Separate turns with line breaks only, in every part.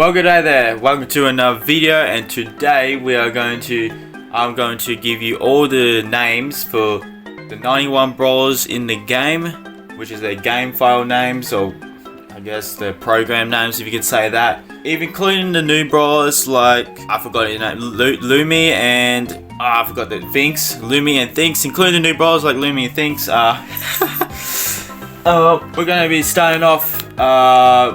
Well, good day there. Welcome to another video, and today I'm going to give you all the names for the 91 brawlers in the game, which is their game file names, or I guess the program names, if you could say that. Even including the new brawlers, like I forgot his name, Lumi and I forgot the Thinks, Lumi and Thinks, including the new brawlers like Lumi and Thinks. We're going to be starting off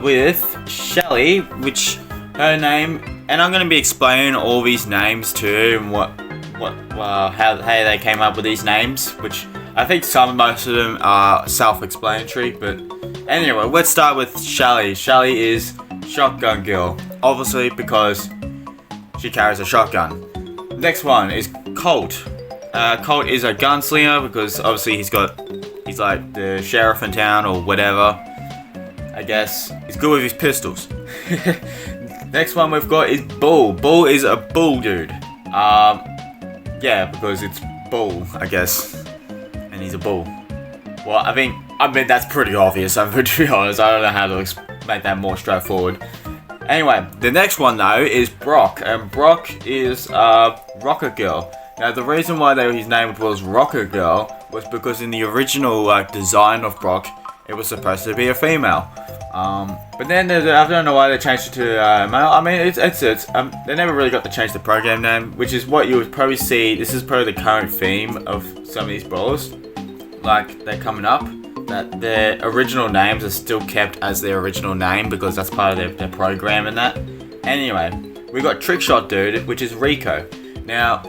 with Shelly, which her name, and I'm going to be explaining all these names too, and how they came up with these names, which I think most of them are self-explanatory. But anyway, let's start with Shelly. Shelly is Shotgun Girl, obviously because she carries a shotgun. Next one is Colt. Colt is a gunslinger because obviously he's like the sheriff in town or whatever. I guess he's good with his pistols. Next one we've got is Bull. Bull is a bull dude. Yeah, because it's bull, I guess, and he's a bull. Well, I mean that's pretty obvious. To be honest, I don't know how to make that more straightforward. Anyway, the next one though is Brock, and Brock is Rocket Girl. Now, the reason why his name was Rocket Girl was because in the original design of Brock, it was supposed to be a female. But then I don't know why they changed it to male. I mean, they never really got to change the program name, which is what you would probably see. This is probably the current theme of some of these brawlers. Like, they're coming up, that their original names are still kept as their original name because that's part of their program and that. Anyway, we got Trickshot Dude, which is Rico. Now,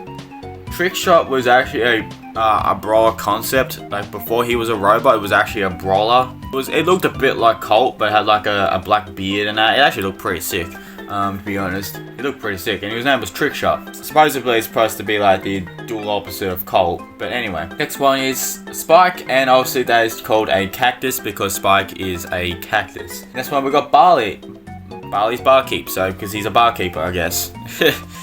Trickshot was actually a brawler concept. Like, before he was a robot, it was actually a brawler. It looked a bit like Colt, but had like a black beard and that. It actually looked pretty sick, to be honest. It looked pretty sick, and his name was Trickshot. Supposedly, it's supposed to be like the dual opposite of Colt. But anyway, next one is Spike, and obviously that is called a cactus because Spike is a cactus. Next one we got Barley. Barley's barkeep, so because he's a barkeeper, I guess.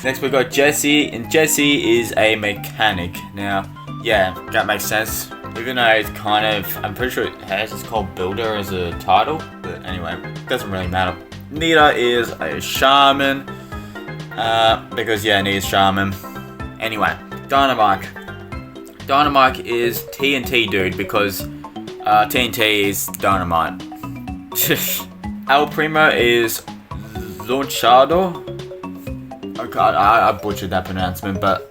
Next we got Jesse, and Jesse is a mechanic. Now, yeah, that makes sense. Even though it's kind of, I'm pretty sure it's called Builder as a title, but anyway, it doesn't really matter. Nita is a shaman, because yeah, Nita's shaman. Anyway, Dynamite. Dynamite is TNT dude because TNT is dynamite. El Primo is Luchado. Okay, I butchered that pronouncement, but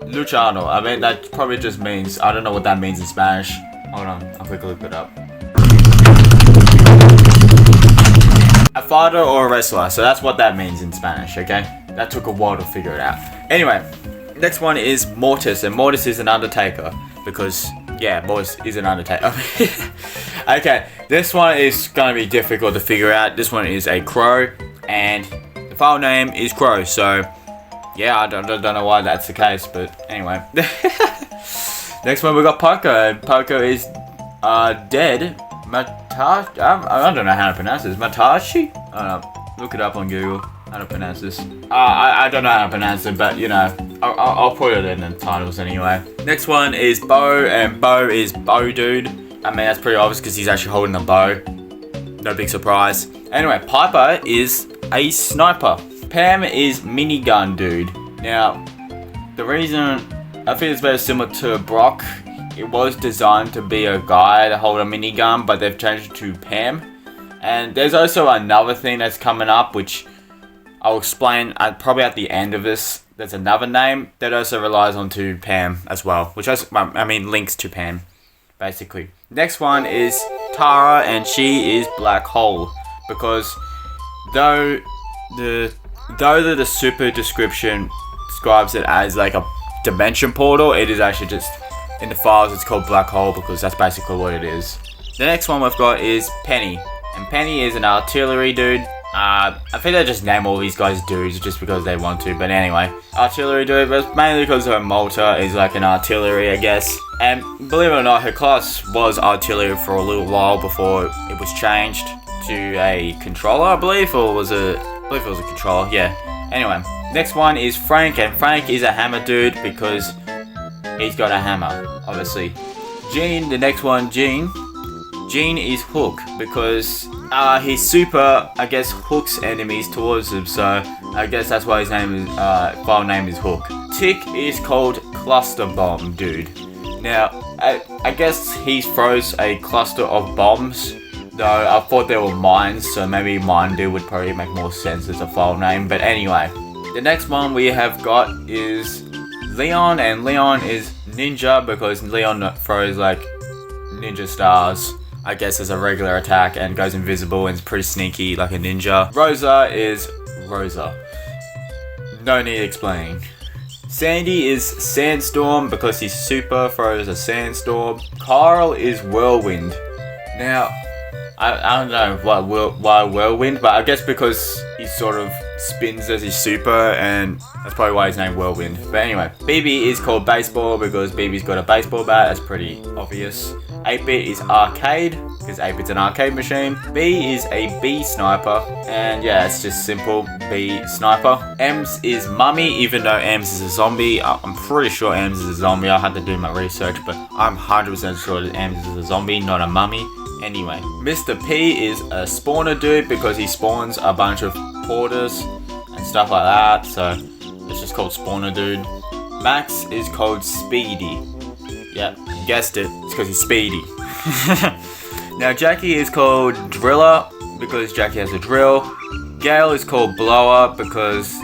Luchado. I mean, that probably just means, I don't know what that means in Spanish. Hold on, I'll quickly look it up. A fighter or a wrestler, so that's what that means in Spanish, okay? That took a while to figure it out. Anyway, next one is Mortis, and Mortis is an Undertaker, because, yeah, Mortis is an Undertaker. Okay, this one is going to be difficult to figure out. This one is a Crow, and the file name is Crow, so yeah, I don't know why that's the case, but anyway. Next one we got Poco, and Poco is dead. Matashi? I don't know how to pronounce this. Matashi? I don't know. Look it up on Google. How to pronounce this. I don't know how to pronounce it, but you know, I'll put it in the titles anyway. Next one is Bo, and Bo is Bo Dude. I mean, that's pretty obvious because he's actually holding a bow. No big surprise. Anyway, Piper is a sniper. Pam is Minigun Dude. Now, the reason I think it's very similar to Brock, it was designed to be a guy to hold a minigun, but they've changed it to Pam. And there's also another thing that's coming up, which I'll explain probably at the end of this. There's another name that also relies onto Pam as well, which links to Pam, basically. Next one is Tara, and she is Black Hole, because though the super description describes it as like a dimension portal, it is actually just, in the files it's called Black Hole because that's basically what it is. The next one we've got is Penny, and Penny is an artillery dude. I think they just name all these guys dudes just because they want to, but anyway. Artillery dude, but mainly because her Malta is like an artillery, I guess. And believe it or not, her class was artillery for a little while before it was changed to a controller, I believe, or was it? I believe it was a controller, yeah. Anyway, next one is Frank, and Frank is a hammer dude because he's got a hammer, obviously. Gene, the next one, Gene is Hook because his super, I guess, hooks enemies towards him, so I guess that's why his name is, file name is Hook. Tick is called Cluster Bomb Dude. Now, I guess he throws a cluster of bombs, though I thought they were mines, so maybe Mine Dude would probably make more sense as a file name, but anyway. The next one we have got is Leon, and Leon is Ninja because Leon throws like ninja stars, I guess, as a regular attack and goes invisible and is pretty sneaky like a ninja. Rosa is Rosa. No need explaining. Sandy is Sandstorm because he super throws a sandstorm. Carl is Whirlwind. Now, I don't know why Whirlwind, but I guess because he sort of spins as his super, and that's probably why he's named Whirlwind. But anyway, BB is called Baseball because BB's got a baseball bat. That's pretty obvious. 8-bit is Arcade because 8-bit's an arcade machine. B is a B sniper, and yeah, it's just simple B sniper. Ems is Mummy, even though Ems is a zombie. I'm pretty sure Ems is a zombie. I had to do my research, but I'm 100% sure that Ems is a zombie, not a mummy. Anyway, Mr. P is a spawner dude because he spawns a bunch of porters and stuff like that, so it's just called spawner dude. Max is called Speedy. Yep, you guessed it, it's because he's speedy. Now Jackie is called Driller because Jackie has a drill. Gale is called Blower because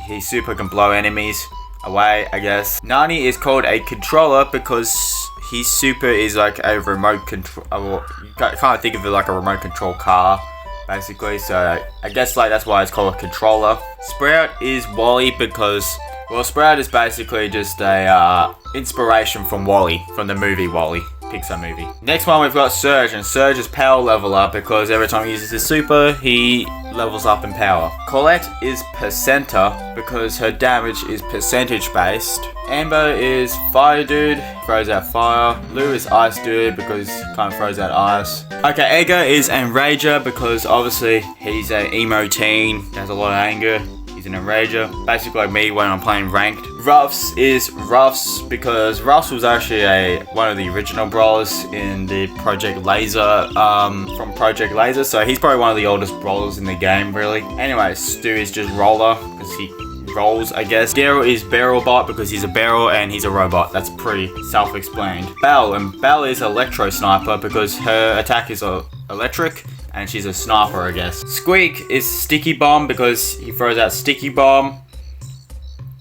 he super can blow enemies away, I guess. Nani is called a Controller because his super is like a remote control. You can't think of it like a remote control car, basically. So I guess like that's why it's called a controller. Sprout is Wally because, well, Sprout is basically just a inspiration from Wally, from the movie Wally, Pixar movie. Next one we've got Surge, and Surge is power leveler because every time he uses his super, he levels up in power. Colette is Percenter because her damage is percentage based. Amber is Fire Dude, throws out fire. Lou is Ice Dude because he kind of throws out ice. Okay, Edgar is Enrager because obviously he's an emo teen, has a lot of anger. He's an Enrager, basically like me when I'm playing ranked. Ruffs is Ruffs because Ruffs was actually one of the original brawlers in the Project Laser, from Project Laser, so he's probably one of the oldest brawlers in the game, really. Anyway, Stu is just Roller because he rolls, I guess. Daryl is Barrelbot because he's a barrel and he's a robot. That's pretty self-explained. Belle, and Belle is Electro Sniper because her attack is electric and she's a sniper, I guess. Squeak is Sticky Bomb because he throws out Sticky Bomb.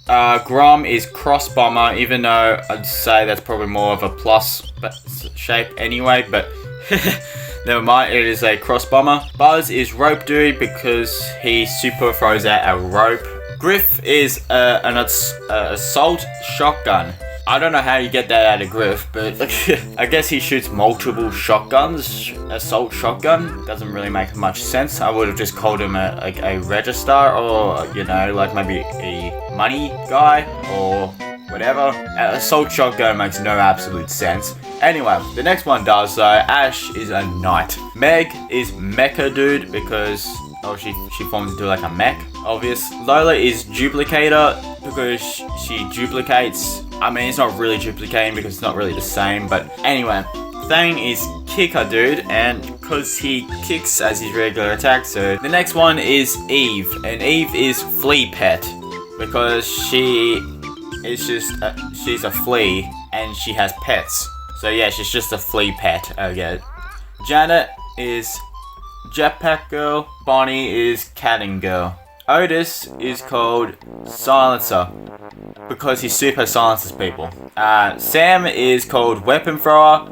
Grom is Cross Bomber, even though I'd say that's probably more of a plus shape anyway, but never mind, it is a Cross Bomber. Buzz is Rope Dude because he super throws out a rope. Griff is an assault shotgun. I don't know how you get that out of Griff, but I guess he shoots multiple shotguns. Assault shotgun doesn't really make much sense. I would have just called him a registrar, or you know, like maybe a money guy or whatever. Assault shotgun makes no absolute sense. Anyway, the next one does. Ash is a knight. Meg is Mecha Dude because she forms into like a mech, obvious. Lola is Duplicator because she duplicates. I mean, it's not really duplicating because it's not really the same, but anyway. Thane is Kicker Dude, and because he kicks as his regular attack. So the next one is Eve, and Eve is Flea Pet because she is just she's a flea and she has pets. So yeah, she's just a flea pet, I guess. Janet is Jetpack Girl. Bonnie is Catting Girl. Otis is called Silencer because he super silences people. Sam is called Weapon Thrower,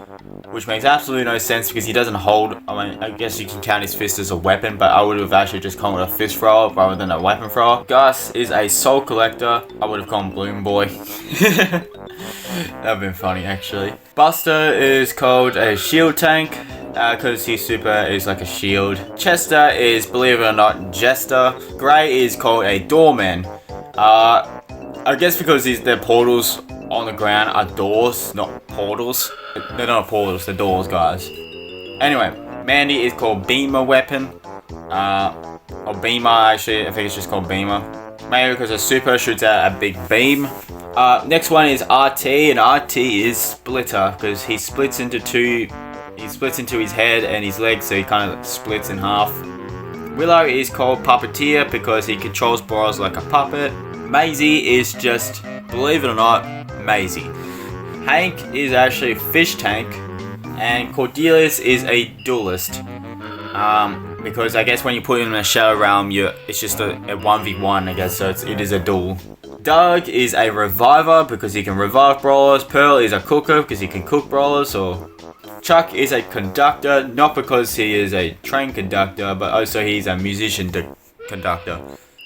which makes absolutely no sense because he doesn't hold. I mean, I guess you can count his fist as a weapon, but I would have actually just called it a fist thrower rather than a weapon thrower. Gus is a Soul Collector. I would have called him Bloom Boy. That would have been funny, actually. Buster is called a Shield Tank because his super is like a shield. Chester is, believe it or not, Jester. Gray is called a Doorman. I guess because their portals on the ground are doors, not portals. They're not portals, they're doors, guys. Anyway, Mandy is called Beamer Weapon. Or Beamer, actually. I think it's just called Beamer. Maybe because a super shoots out a big beam. Next one is RT, and RT is Splitter because he splits into two. he splits into his head and his legs, so he kind of splits in half. Willow is called Puppeteer because he controls Brawlers like a puppet. Maisie is just, believe it or not, Maisie. Hank is actually a fish tank, and Cordelius is a duelist. Because I guess when you put him in a shadow realm, it's just a 1v1, I guess, so it is a duel. Doug is a reviver because he can revive Brawlers. Pearl is a cooker because he can cook Brawlers. Or Chuck is a conductor, not because he is a train conductor, but also he's a musician conductor.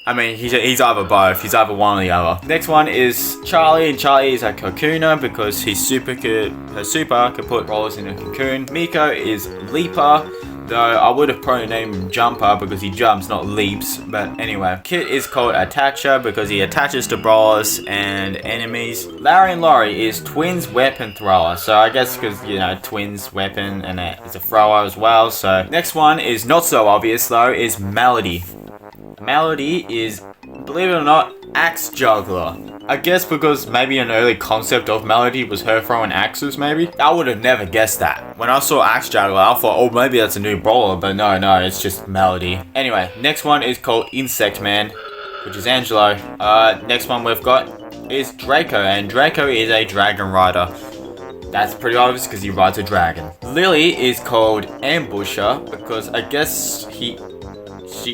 I mean, he's either both. He's either one or the other. Next one is Charlie, and Charlie is a cocooner because her super can put Brawlers in a cocoon. Miko is Leaper, though I would have probably named him Jumper because he jumps, not leaps. But anyway, Kit is called Attacher because he attaches to Brawlers and enemies. Larry and Laurie is Twins Weapon Thrower. So I guess because, you know, Twins Weapon and it's a thrower as well. So next one is not so obvious though, is Melody. Melody is, believe it or not, Axe Juggler. I guess because maybe an early concept of Melody was her throwing axes, maybe? I would have never guessed that. When I saw Axe Juggler, I thought, oh, maybe that's a new brawler, but no, it's just Melody. Anyway, next one is called Insect Man, which is Angelo. Next one we've got is Draco, and Draco is a dragon rider. That's pretty obvious because he rides a dragon. Lily is called Ambusher because I guess she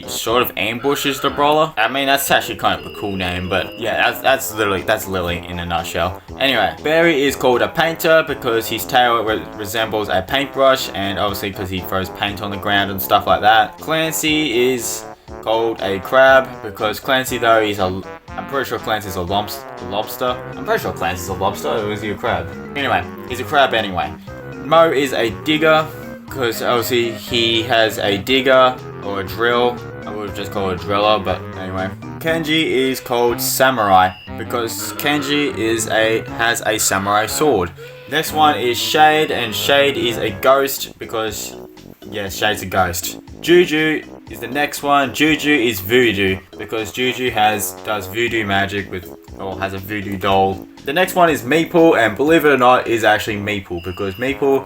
sort of ambushes the brawler. I mean, that's actually kind of a cool name, but yeah, that's Lily in a nutshell. Anyway, Barry is called a painter because his tail resembles a paintbrush, and obviously because he throws paint on the ground and stuff like that. Clancy is called a crab because Clancy, though, I'm pretty sure Clancy's a lobster. I'm pretty sure Clancy's a lobster, or is he a crab? Anyway, he's a crab anyway. Mo is a digger because obviously he has a digger or a drill. I would have just called it a driller, but anyway. Kenji is called Samurai because Kenji has a samurai sword. Next one is Shade, and Shade is a ghost because, yeah, Shade's a ghost. Juju is the next one. Juju is voodoo because Juju does voodoo magic has a voodoo doll. The next one is Meeple, and believe it or not, is actually Meeple because Meeple,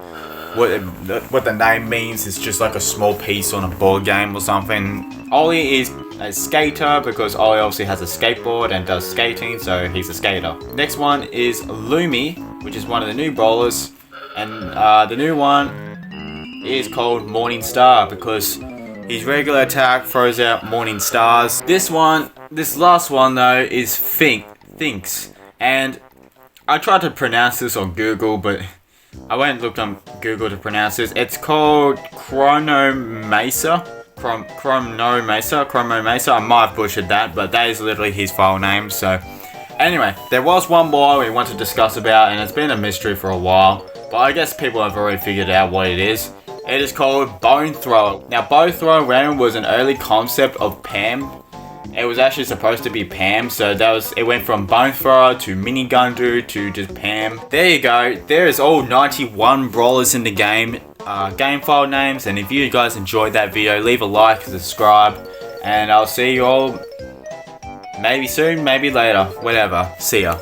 what the name means is just like a small piece on a board game or something. Ollie is a skater because Ollie obviously has a skateboard and does skating, so he's a skater. Next one is Lumi, which is one of the new brawlers, and the new one is called Morning Star because his regular attack throws out morning stars. This last one though is Thinks, and I tried to pronounce this on Google, but I went and looked on Google to pronounce this. It's called Chronomesa. I might have butchered that, but that is literally his file name. So anyway, there was one more we want to discuss about, and it's been a mystery for a while, but I guess people have already figured out what it is. It is called Bone Thrower. Now, Bone Thrower Random was an early concept of Pam. It was actually supposed to be Pam, so it went from Bone Thrower to Minigun Dude to just Pam. There you go. There is all 91 brawlers in the game file names, and if you guys enjoyed that video, leave a like, subscribe, and I'll see you all maybe soon, maybe later, whatever. See ya.